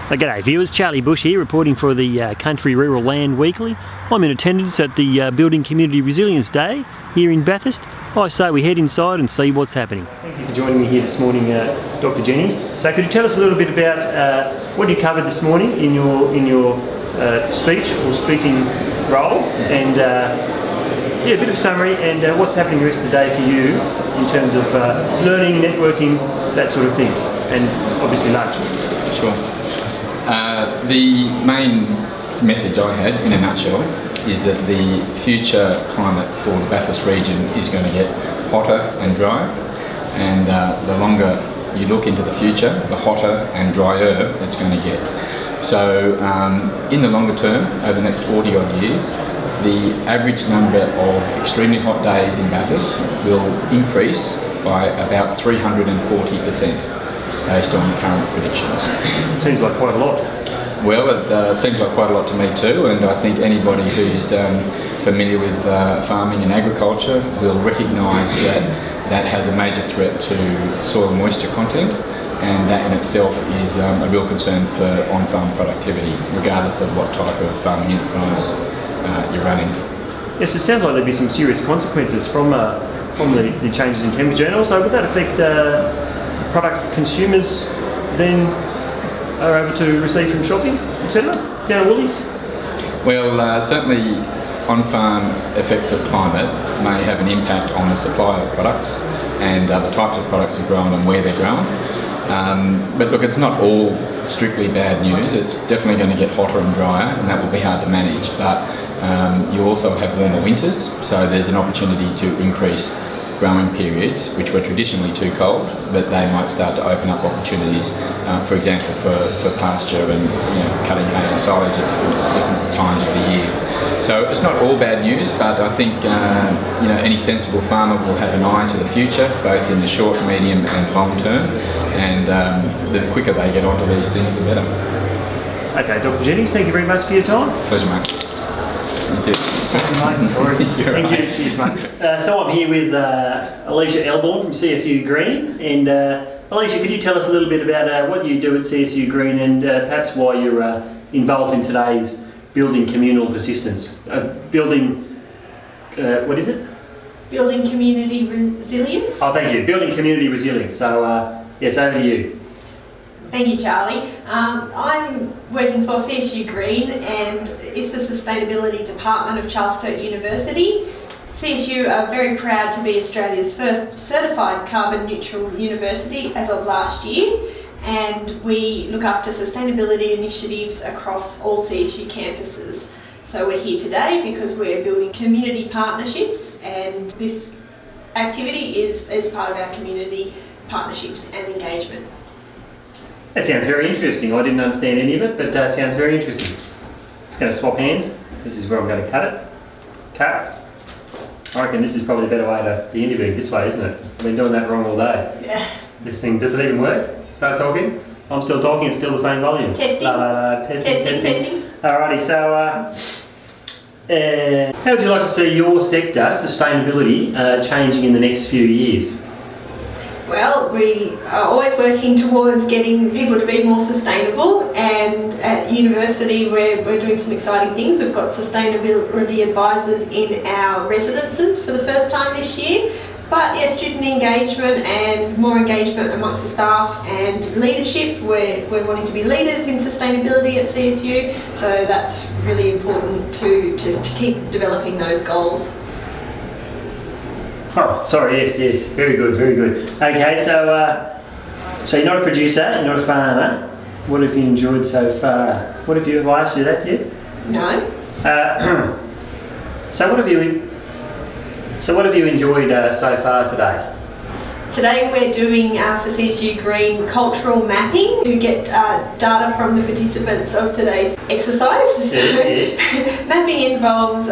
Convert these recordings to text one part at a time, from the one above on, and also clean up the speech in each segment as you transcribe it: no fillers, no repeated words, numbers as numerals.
G'day viewers, Charlie Bush here reporting for the Country Rural Land Weekly. I'm in attendance at the Building Community Resilience Day here in Bathurst. I say we head inside and see what's happening. Thank you for joining me here this morning, Dr. Jennings. So could you tell us a little bit about what you covered this morning in your speech or speaking role, and a bit of summary, and what's happening the rest of the day for you in terms of learning, networking, that sort of thing, and obviously lunch. Sure. The main message I had, in a nutshell, is that the future climate for the Bathurst region is going to get hotter and drier, and the longer you look into the future, the hotter and drier it's going to get. So in the longer term, over the next 40 odd years, the average number of extremely hot days in Bathurst will increase by about 340%. Based on current predictions. Seems like quite a lot. Well, it seems like quite a lot to me too, and I think anybody who's familiar with farming and agriculture will recognise that that has a major threat to soil moisture content, and that in itself is a real concern for on-farm productivity, regardless of what type of farming enterprise you're running. Yes, it sounds like there'd be some serious consequences from the changes in temperature, and also would that affect products that consumers then are able to receive from shopping, etc., down at Woolies? Well, certainly on-farm effects of climate may have an impact on the supply of products and the types of products that are grown and where they're grown. But look, it's not all strictly bad news. It's definitely going to get hotter and drier, and that will be hard to manage. But you also have warmer winters, so there's an opportunity to increase growing periods, which were traditionally too cold, but they might start to open up opportunities, for example, for pasture and cutting hay and silage at different times of the year. So it's not all bad news, but I think any sensible farmer will have an eye to the future, both in the short, medium, and long term. And the quicker they get onto these things, the better. Okay, Dr. Jennings, thank you very much for your time. Pleasure, mate. Thank you. Sorry. Thank you. Cheers, mate. So I'm here with Alicia Elborn from CSU Green, and Alicia, could you tell us a little bit about what you do at CSU Green, and perhaps why you're involved in today's building communal persistence? Building Community Resilience. Oh, thank you. Building community resilience. So yes, over to you. Thank you, Charlie. I'm working for CSU Green, and it's the Sustainability Department of Charles Sturt University. CSU are very proud to be Australia's first certified carbon neutral university as of last year, and we look after sustainability initiatives across all CSU campuses. So we're here today because we're building community partnerships, and this activity is part of our community partnerships and engagement. That sounds very interesting. I didn't understand any of it, but sounds very interesting. Just going to swap hands. This is where I'm going to cut it. Cut. I reckon this is probably a better way to be interviewed, this way, isn't it? I've been doing that wrong all day. Yeah. This thing, does it even work? Start talking? I'm still talking, it's still the same volume. Testing. Testing. Alrighty, so how would you like to see your sector, sustainability, changing in the next few years? Well, we are always working towards getting people to be more sustainable, and at university we're doing some exciting things. We've got sustainability advisors in our residences for the first time this year. But yeah, student engagement and more engagement amongst the staff and leadership. We're wanting to be leaders in sustainability at CSU, so that's really important to keep developing those goals. Oh, sorry, yes, very good. Okay, so you're not a producer, you're not a farmer. What have you enjoyed so far? Have I asked you that yet? No. So what have you enjoyed so far today? Today we're doing for CSU Green cultural mapping to get data from the participants of today's exercise. So mapping involves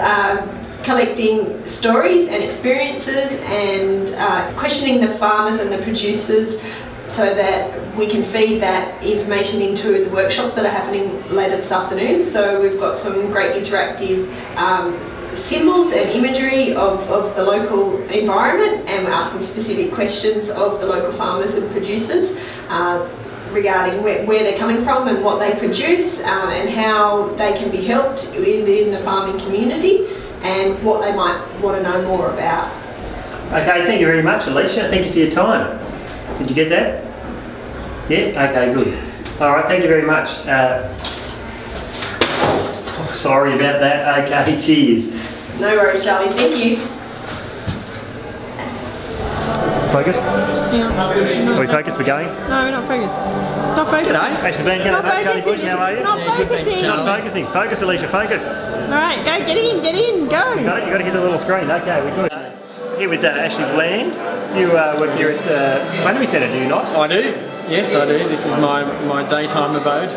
collecting stories and experiences and questioning the farmers and the producers so that we can feed that information into the workshops that are happening later this afternoon. So we've got some great interactive symbols and imagery of the local environment, and we're asking specific questions of the local farmers and producers. regarding where they're coming from and what they produce, and how they can be helped in the farming community, and what they might want to know more about. Okay, thank you very much, Alicia. Thank you for your time. Did you get that? Yeah? Okay, good. All right, thank you very much. Sorry about that. Okay, cheers. No worries, Charlie. Thank you. Focus? Yeah. Are we focused? We're going? No, we're not focused. It's not focused. G'day. Thanks for being here. Not Charlie Bush, focusing. how are you? It's not focusing. It's not focusing. Focus, Alicia, focus. All right, go. Get in. Go. You got it? You got to hit the little screen. Okay, we're good. Here with Ashley Bland. You work here at Flannery Centre, do you not? I do. Yes, I do. This is my daytime abode.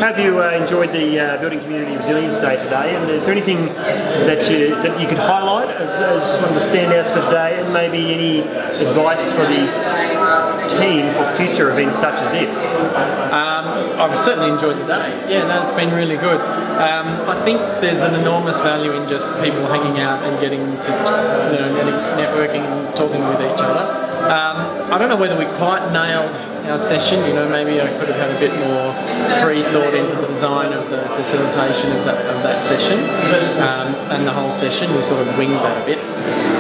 Have you enjoyed the Building Community Resilience Day today? And is there anything that you could highlight as one of the standouts for today, and maybe any advice for the team for future events such as this? I've certainly enjoyed the day. Yeah, no, it's been really good. I think there's an enormous value in just people hanging out and getting to, networking and talking with each other. I don't know whether we quite nailed our session. Maybe I could have had a bit more pre-thought into the design of the facilitation of that session, and the whole session. We sort of winged that a bit.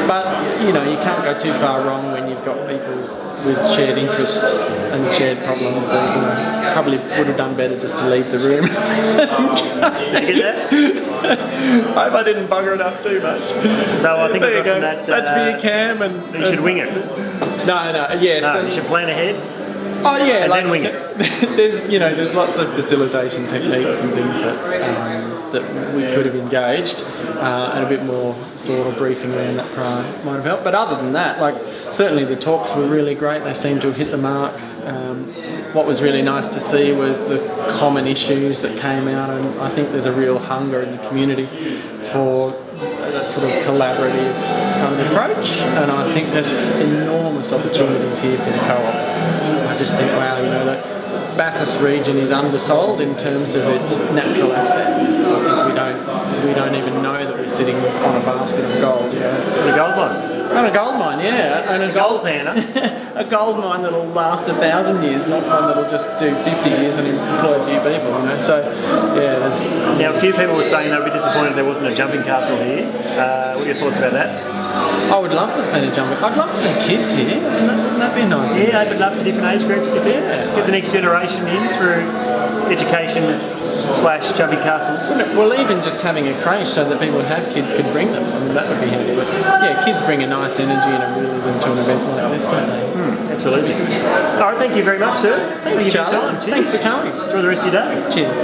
But you can't go too far wrong when you've got people with shared interests and shared problems that probably would have done better just to leave the room. Did you get that? I hope I didn't bugger it up too much. So I think there you go. From that, that's for your cam, and you should wing it. No, yes. No, you should plan ahead. Oh yeah, and then wing it. There's lots of facilitation techniques and things that we could have engaged, and a bit more thought or briefing around that prior might have helped. But other than that, certainly the talks were really great. They seemed to have hit the mark. What was really nice to see was the common issues that came out, and I think there's a real hunger in the community for that sort of collaborative kind of approach, and I think there's enormous opportunities here for the co-op. I just think, wow, that Bathurst region is undersold in terms of its natural assets. I think we don't even know that we're sitting on a basket of gold. And a gold mine. And a gold mine, yeah, and a gold a gold mine that'll last 1,000 years, not one that'll just do 50 years and employ a few people. So yeah, there's. Now, a few people were saying they were disappointed there wasn't a jumping castle here. What are your thoughts about that? I would love to have seen a jumping. I'd love to see kids here. Wouldn't that be nice? Yeah, open up to different age groups. If get the next generation in through education / jumping castles. Well, even just having a creche so that people who have kids could bring them. That would be handy. But yeah, kids bring a nice energy and a realism to an event like this, don't they? Absolutely. All right, thank you very much, sir. Thanks, Charlie. Thanks for coming. Enjoy the rest of your day. Cheers.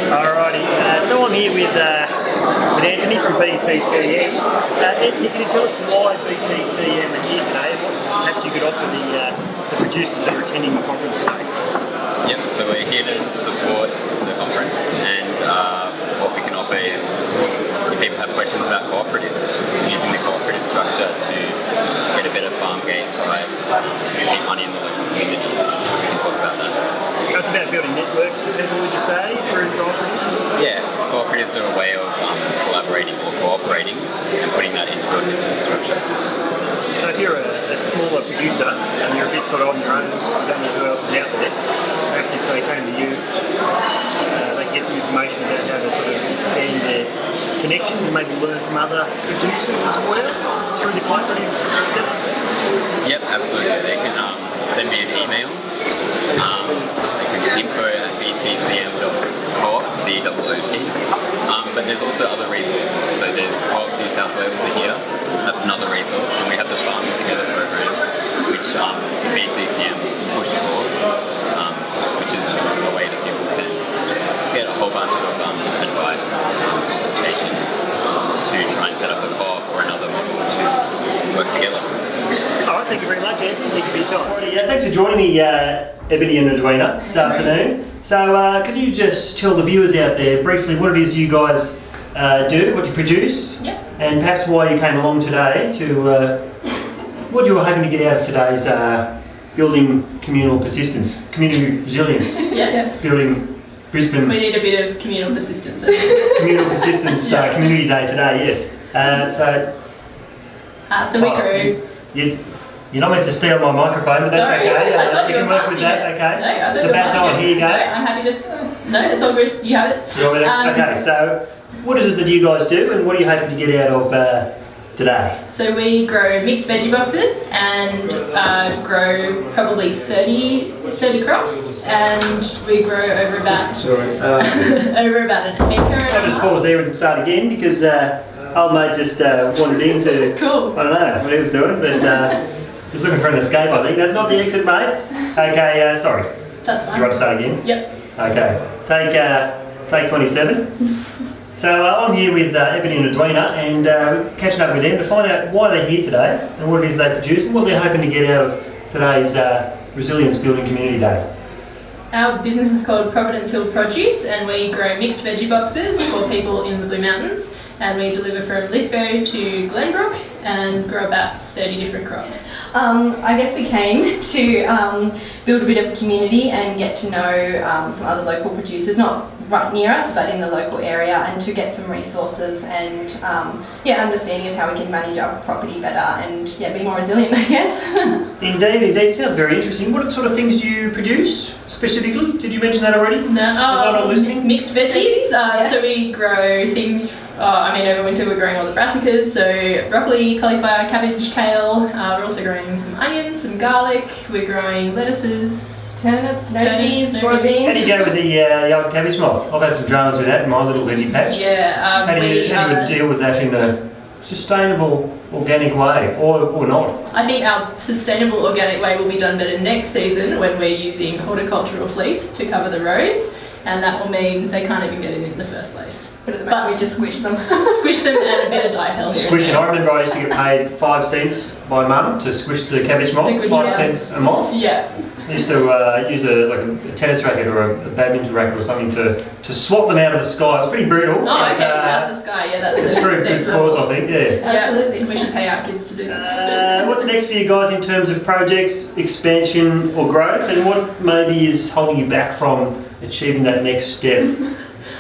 Alrighty, so I'm here with Anthony from BCCM. Anthony, can you tell us why BCCM are here today and what perhaps you could offer the producers that are attending the conference today? Yep, so we're here to support the conference, and what we can offer is, if people have questions about cooperatives, using the cooperative structure to get a better farm gate price, keep money in the local community, we can talk about that. So it's about building networks for people, would you say, through cooperatives? Yeah, cooperatives are a way of collaborating or cooperating and putting that into a business structure. So if you're a smaller producer and you're a bit sort of on your own, you don't know who else is out there, perhaps if they came to you, they can get some information about how to sort of expand their connections and maybe learn from other producers as well through the cooperative efforts? Yep, absolutely. They can send me an email. They can info@bccm.coop, C-O-O-P. But there's also other resources. So there's Co-ops New South Wales are here. That's another resource. And we have the Farming Together program, which BCCM push for, which is a way that people can get a whole bunch of advice and consultation to try and set up a co-op or another model to work together. All right, thank you very much, Anthony. Thank you for your time. Alrighty, thanks for joining me, Ebony and Edwina, this afternoon. So, could you just tell the viewers out there briefly what it is you guys do, what you produce, and perhaps why you came along today to what you were hoping to get out of today's building communal persistence, community resilience, Yes. building Brisbane. We need a bit of communal persistence. Communal persistence community day today, yes. So we grew. You're not meant to steal my microphone, but that's Sorry, okay. I thought You you can were work with passing that, it. okay? No, I thought The you were bat's passing on, it. here you go. No, I'm happy to. No, it's all good. You have it. You want me to- okay, so what is it that you guys do and what are you hoping to get out of today? So we grow mixed veggie boxes and grow probably 30 crops, and we grow over about over about an acre. I'll just pause there and start again because old mate just wandered in to, Cool. I don't know what he was doing, but he's looking for an escape, I think. That's not the exit, mate. Okay, sorry. That's fine. You want to start again? Yep. Okay, take 27. So I'm here with Ebony and Edwina and catching up with them to find out why they're here today and what it is they produce and what they're hoping to get out of today's Resilience Building Community Day. Our business is called Providence Hill Produce, and we grow mixed veggie boxes for people in the Blue Mountains, and we deliver from Lithgow to Glenbrook and grow about 30 different crops. I guess we came to build a bit of community and get to know some other local producers, not right near us, but in the local area, and to get some resources and understanding of how we can manage our property better and be more resilient, I guess. Indeed. Sounds very interesting. What sort of things do you produce specifically? Did you mention that already? No, Was I not listening? mixed veggies. Yeah. So we grow things. Over winter we're growing all the brassicas, so broccoli, cauliflower, cabbage, kale. We're also growing some onions, some garlic. We're growing lettuces, Turnips, snow peas, snow broad peas. How do you beans. go with the old cabbage moth? I've had some dramas with that in my little veggie patch. Yeah, How do you deal with that in a sustainable, organic way, or not? I think our sustainable organic way will be done better next season when we're using horticultural fleece to cover the rows, and that will mean they can't even get it in the first place. But at the moment we just squish them. Squish them and a bit of dye help. Squish it. I remember I used to get paid 5 cents by mum to squish the cabbage moths. It's a good 5 job. cents a moth. Yeah. I used to use a tennis racket or a badminton racket or something to swat them out of the sky. It's pretty brutal. Oh, but, okay. Out of the sky. Yeah, that's it's for a next good level. cause, I think. Yeah. Absolutely. We should pay our kids to do that. What's next for you guys in terms of projects, expansion or growth, and what maybe is holding you back from achieving that next step?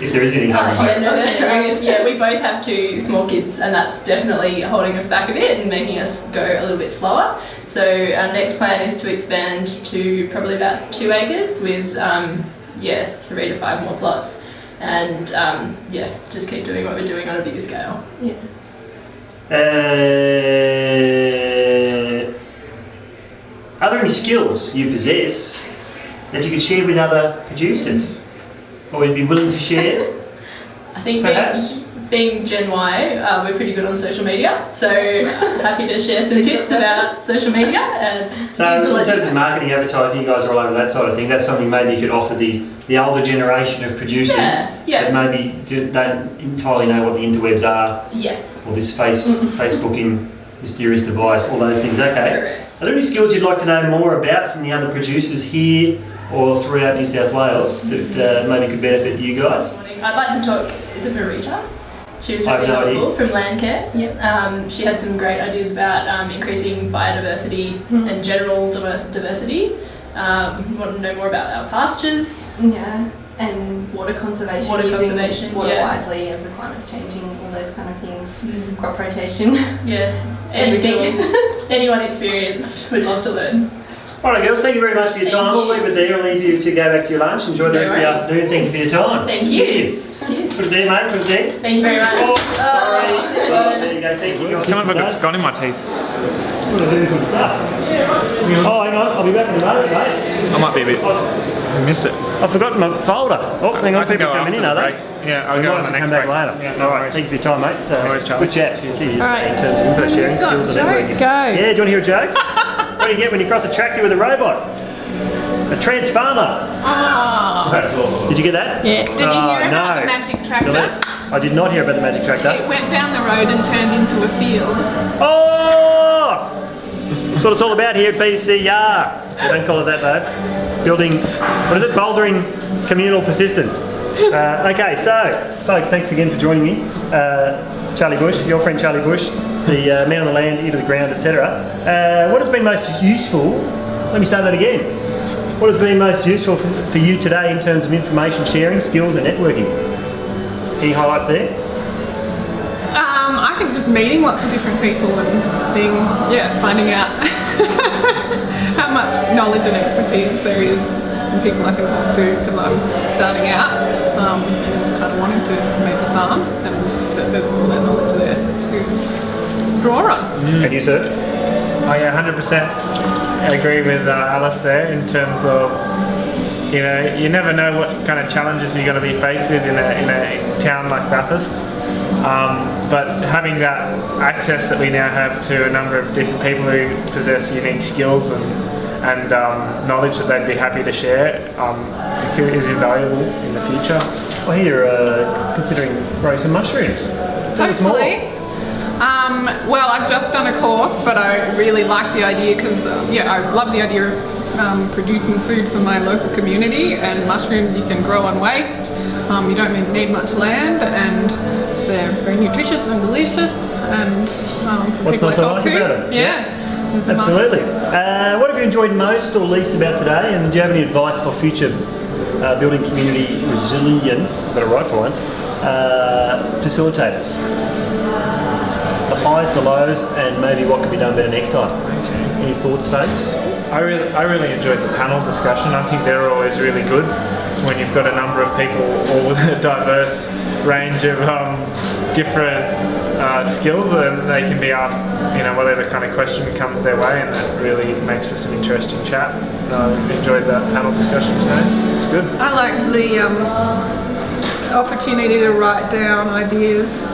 If there is anything holding you back. We both have 2 small kids, and that's definitely holding us back a bit and making us go a little bit slower. So our next plan is to expand to probably about 2 acres with 3 to 5 more plots, and just keep doing what we're doing on a bigger scale. Yeah. Are there any skills you possess that you could share with other producers? Or would be willing to share? I think Perhaps. being Gen Y, we're pretty good on social media, so happy to share some tips about social media. And So in terms of marketing, advertising, you guys are all over that side of thing. That's something maybe you could offer the older generation of producers Yeah. that maybe don't entirely know what the interwebs are, yes, or this Facebooking mysterious device, all those things. Okay. correct. Are there any skills you'd like to know more about from the other producers here or throughout New South Wales that maybe could benefit you guys? I'd like to talk, is it Marita? She was I have really no helpful idea. from Landcare. Yep. She had some great ideas about increasing biodiversity and general diversity. Want to know more about our pastures. Yeah. And water conservation, Water using conservation, water yeah. wisely as the climate's changing, all those kind of things. Mm. Crop rotation. Yeah, any Everything. skills, anyone experienced, we'd love to learn. All right, girls, thank you very much for your Thank time. you. We'll leave it there and leave you to go back to your lunch. Enjoy the No rest of the worries. afternoon. Thank you for your time. Thank you. Cheers. Cheers. Put it there, mate. Put it there. Thank you very much. Oh, sorry. Oh, there you go. Thank you. Some of it got Scott in my teeth. What a very good stuff. Oh, hang on. I'll be back in a moment, mate. I might be a bit. I've I missed it. forgotten my folder. Oh, hang on. I think People I'll coming in, after are the they? break. Yeah, I'll We go might on have the to come next back break. later. Yeah, All right. worries. Thank you for your time, mate. worries, Charlie. Good chat. Cheers. All right. In terms of info sharing skills and networking. Go. Yeah, do you want to hear a joke? What do you get when you cross a tractor with a robot? A transformer. Oh. That's awesome. Did you get that? Yeah. Did you hear about no. the magic tractor? Delete. I did not hear about the magic tractor. It went down the road and turned into a field. Oh! That's what it's all about here at BCR. They don't call it that though. Building, what is it? Bouldering communal persistence. Okay, so folks, thanks again for joining me. Charlie Bush, your friend Charlie Bush, the man on the land, ear to the ground, etc. What has been most useful? Let me start that again. What has been most useful for you today in terms of information sharing, skills and networking? Any highlights there? I think just meeting lots of different people and finding out how much knowledge and expertise there is in people I can talk to, because I'm just starting out kind of wanting to make a farm, and that there's all that knowledge there to draw on. And you, sir? I 100% agree with Alice there in terms of, you know, you never know what kind of challenges you're going to be faced with in a town like Bathurst. But having that access that we now have to a number of different people who possess unique skills and knowledge that they'd be happy to share is invaluable in the future. I hear you're considering growing some mushrooms. Tell us more. Hopefully. Well, I've just done a course, but I really like the idea because, I love the idea of producing food for my local community, and mushrooms you can grow on waste. You don't need much land, and they're very nutritious and delicious, and for What's people not I to talk like to, about it? Absolutely. What have you enjoyed most or least about today, and do you have any advice for future building community resilience, got it right for once, facilitators? The highs, the lows, and maybe what could be done better next time. Any thoughts, folks? I really enjoyed the panel discussion. I think they're always really good when you've got a number of people all with a diverse range of different skills, and they can be asked, whatever kind of question comes their way, and that really makes for some interesting chat. I enjoyed that panel discussion today. It's good. I liked the opportunity to write down ideas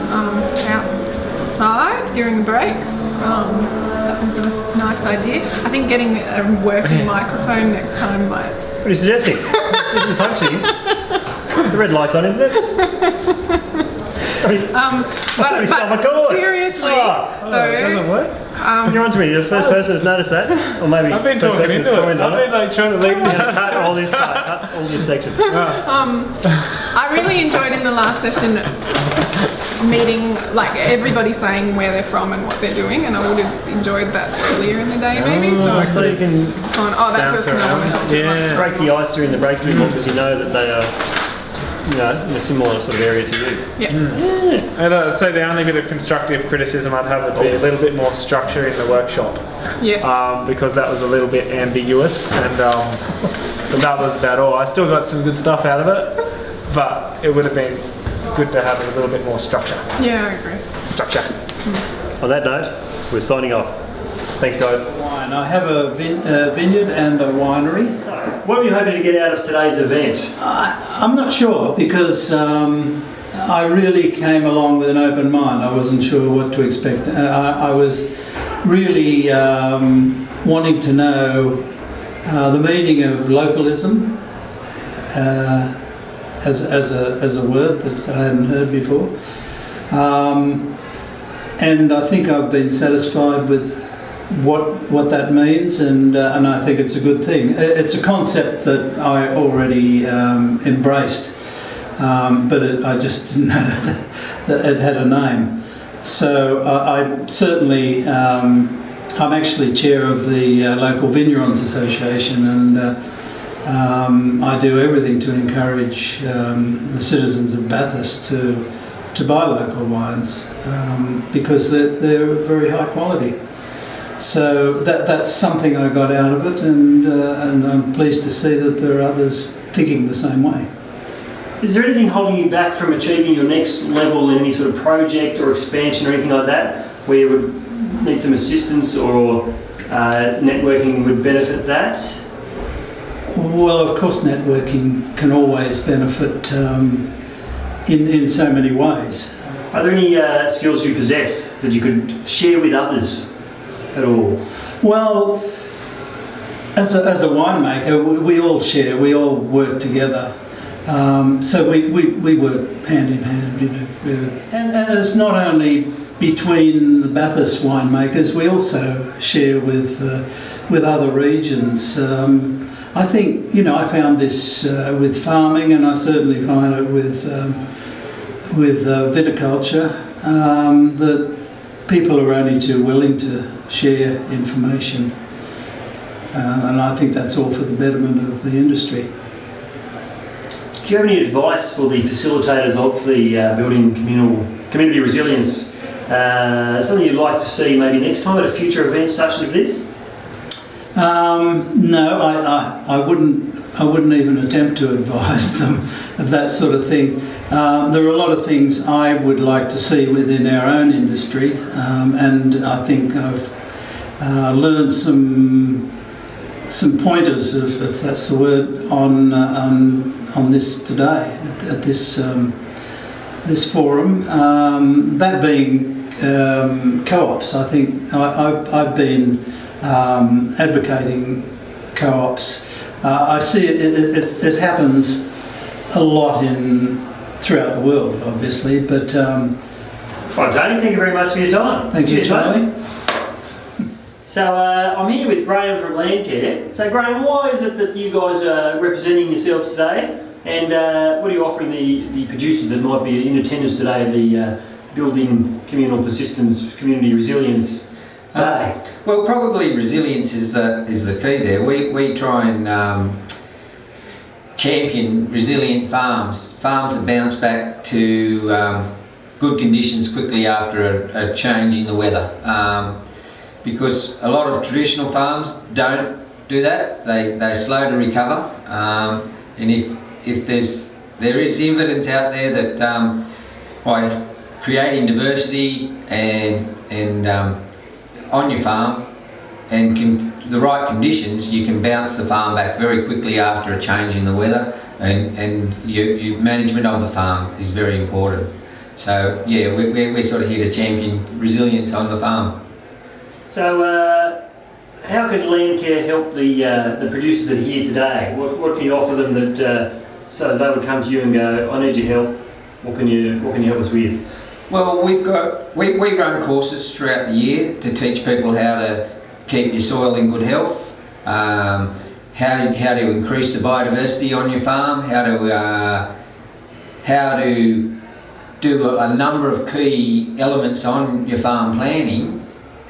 outside during the breaks. That was a nice idea. I think getting a working microphone next time might... What are you suggesting? This isn't functioning. The red light's on, isn't it? Seriously, though, it doesn't work. You're on to me. You're the first person that's noticed that, or maybe I've been first talking person into that's it. commented on I've been trying to lead me. Cut all this part. Cut all this section. I really enjoyed in the last session meeting, like everybody saying where they're from and what they're doing, and I would have enjoyed that earlier in the day maybe. So I could you can have gone, that person I want to talk to. break the ice during the breaks a bit more because you know that they are, in a similar sort of area to you. And I'd say the only bit of constructive criticism I'd have would be a little bit more structure in the workshop. Yes. Because that was a little bit ambiguous, and that was about all. I still got some good stuff out of it, but it would have been good to have a little bit more structure. Yeah, I agree. Structure. On that note, we're signing off. Thanks, guys. Wine. I have a vineyard and a winery. What are you hoping to get out of today's event? I'm not sure, because I really came along with an open mind. I wasn't sure what to expect. I was really wanting to know the meaning of localism as a word that I hadn't heard before. And I think I've been satisfied with what that means, and I think it's a good thing. It's a concept that I already embraced, but I just didn't know that it had a name. So I certainly, I'm actually chair of the local Vignerons Association, and I do everything to encourage the citizens of Bathurst to buy local wines, because they're very high quality. So that's something I got out of it, and I'm pleased to see that there are others thinking the same way. Is there anything holding you back from achieving your next level in any sort of project or expansion or anything like that, where you would need some assistance, or networking would benefit that? Well, of course, networking can always benefit in so many ways. Are there any skills you possess that you could share with others at all? Well, as a winemaker, we all share, we all work together. So we work hand in hand, and it's not only between the Bathurst winemakers, we also share with other regions. I think, I found this with farming, and I certainly find it with viticulture, that people are only too willing to share information, and I think that's all for the betterment of the industry. Do Do you have any advice for the facilitators of the Building Community Resilience? Something you'd like to see maybe next time at a future event such as this? No, I wouldn't even attempt to advise them of that sort of thing. There are a lot of things I would like to see within our own industry, and I think I've learned some pointers, if that's the word, on this today at this forum. That being co-ops, I think I've been advocating co-ops. I see it happens a lot throughout the world, obviously, but... Right, Tony, thank you very much for your time. Thank you, Charlie. So I'm here with Graham from Landcare. So Graham, why is it that you guys are representing yourselves today? And what are you offering the producers that might be in attendance today at the Building Communal Persistence Community Resilience Day? Well, probably resilience is the key there. We try and champion resilient farms that bounce back to good conditions quickly after a change in the weather. Because a lot of traditional farms don't do that. They slow to recover, and if there is evidence out there that by creating diversity and on your farm and the right conditions, you can bounce the farm back very quickly after a change in the weather, and your management of the farm is very important. So yeah, we're sort of here to champion resilience on the farm. So how can Landcare help the producers that are here today? What can you offer them that so they would come to you and go, I need your help, what can you help us with? Well, we run courses throughout the year to teach people how to keep your soil in good health, how to increase the biodiversity on your farm, how to do a number of key elements on your farm planning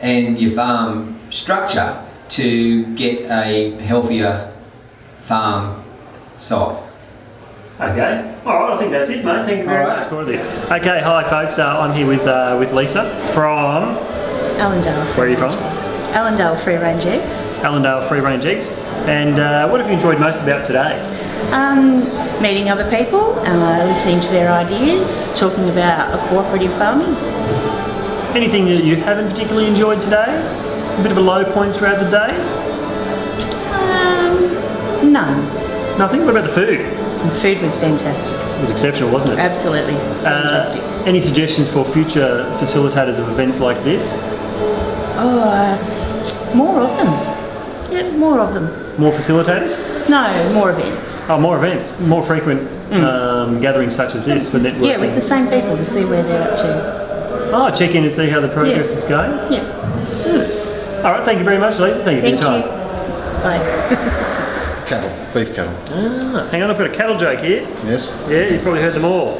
and your farm structure to get a healthier farm site. Okay, alright, I think that's it, mate. Thank you very much for this. Okay, hi folks, I'm here with Lisa from... Allendale. Where are you from? Allendale Free Range Eggs. Allendale Free Range Eggs. And what have you enjoyed most about today? Meeting other people, listening to their ideas, talking about cooperative farming. Anything that you haven't particularly enjoyed today? A bit of a low point throughout the day? None. Nothing? What about the food? The food was fantastic. It was exceptional, wasn't it? Absolutely. Fantastic. Any suggestions for future facilitators of events like this? More of them. Yeah, more of them. More facilitators? No, more events. Oh, more events. More frequent gatherings such as this for networking? Yeah, with the same people to see where they're up to. Oh, check in and see how the progress is going? Yeah. All right, thank you very much, Lisa. Thank you for your time. Bye. Cattle, beef cattle. Hang on, I've got a cattle joke here. Yes. Yeah, you've probably heard them all.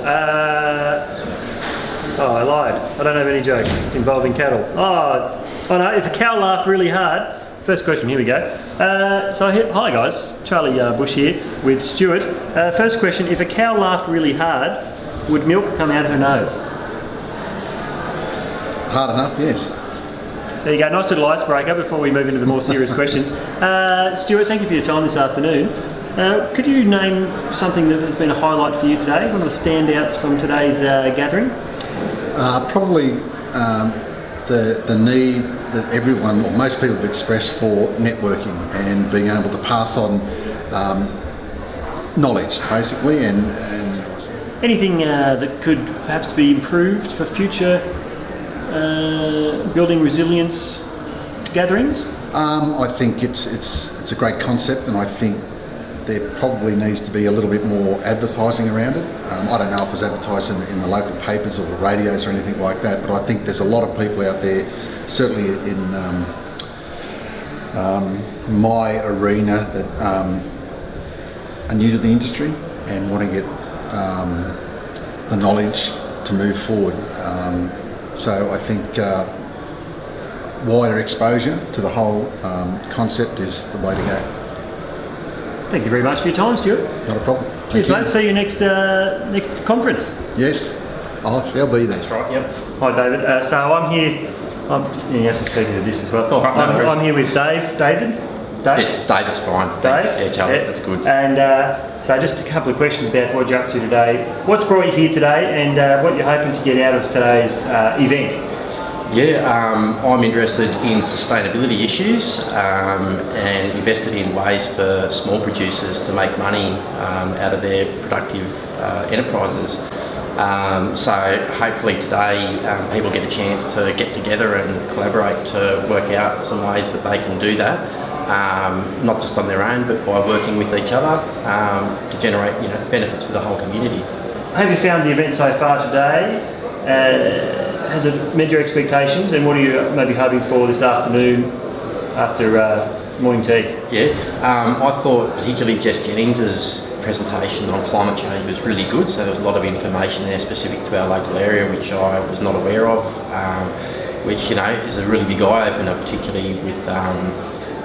I lied. I don't have any jokes involving cattle. Oh no, if a cow laughed really hard. First question, here we go. Hi guys, Charlie Bush here with Stuart. First question, if a cow laughed really hard, would milk come out of her nose? Hard enough, yes. There you go, nice little icebreaker before we move into the more serious questions. Stuart, thank you for your time this afternoon. Could you name something that has been a highlight for you today? One of the standouts from today's gathering? Probably the need that everyone, or most people have expressed for networking and being able to pass on knowledge, basically, and anything that could perhaps be improved for future building resilience gatherings? I think it's a great concept, and I think there probably needs to be a little bit more advertising around it. I don't know if it's advertised in the local papers or radios or anything like that, but I think there's a lot of people out there, certainly in my arena, that are new to the industry and want to get the knowledge to move forward. So I think wider exposure to the whole concept is the way to go. Thank you very much for your time, Stuart. Not a problem. Cheers, mate. See you next conference. Yes, I shall be there. That's right, yep. Hi, David. So I'm here. You have to speak to this as well. I'm here with Dave. David? Yeah, Dave is fine. Dave? Thanks. Yeah, Charlie, that's good. And so just a couple of questions about what you're up to today. What's brought you here today and what you're hoping to get out of today's event? Yeah, I'm interested in sustainability issues and invested in ways for small producers to make money out of their productive enterprises. So hopefully today people get a chance to get together and collaborate to work out some ways that they can do that, not just on their own but by working with each other to generate benefits for the whole community. Have you found the event so far today? Has it met your expectations, and what are you maybe hoping for this afternoon after morning tea? Yeah, I thought particularly Jess Jennings's presentation on climate change was really good, so there was a lot of information there specific to our local area which I was not aware of, which is a really big eye-opener, particularly with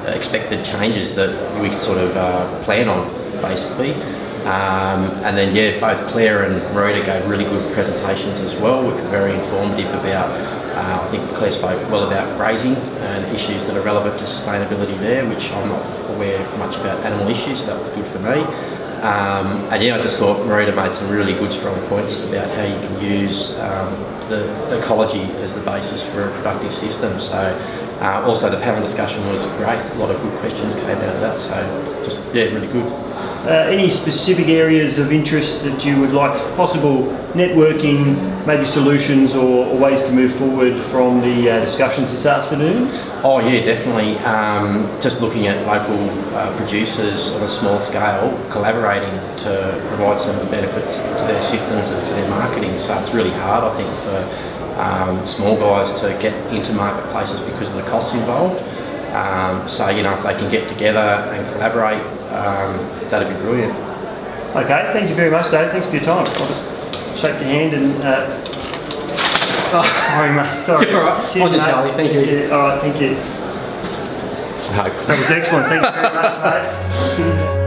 expected changes that we could sort of plan on basically. And then both Claire and Marita gave really good presentations as well, which were very informative about, I think Claire spoke well about grazing and issues that are relevant to sustainability there, which I'm not aware much about animal issues, so that was good for me. And I just thought Marita made some really good strong points about how you can use the ecology as the basis for a productive system. So also the panel discussion was great, a lot of good questions came out of that, so just really good. Any specific areas of interest that you would like, possible networking, maybe solutions or ways to move forward from the discussions this afternoon? Oh yeah, definitely. Just looking at local producers on a small scale, collaborating to provide some benefits to their systems and for their marketing. So it's really hard, I think, for small guys to get into marketplaces because of the costs involved. So if they can get together and collaborate, that'd be brilliant. Okay, thank you very much, Dave. Thanks for your time. I'll just shake your hand and. Sorry, mate. Sorry. All right. Cheers, mate. Charlie. Thank you. Yeah, all right, thank you. No. That was excellent. Thanks very much, mate.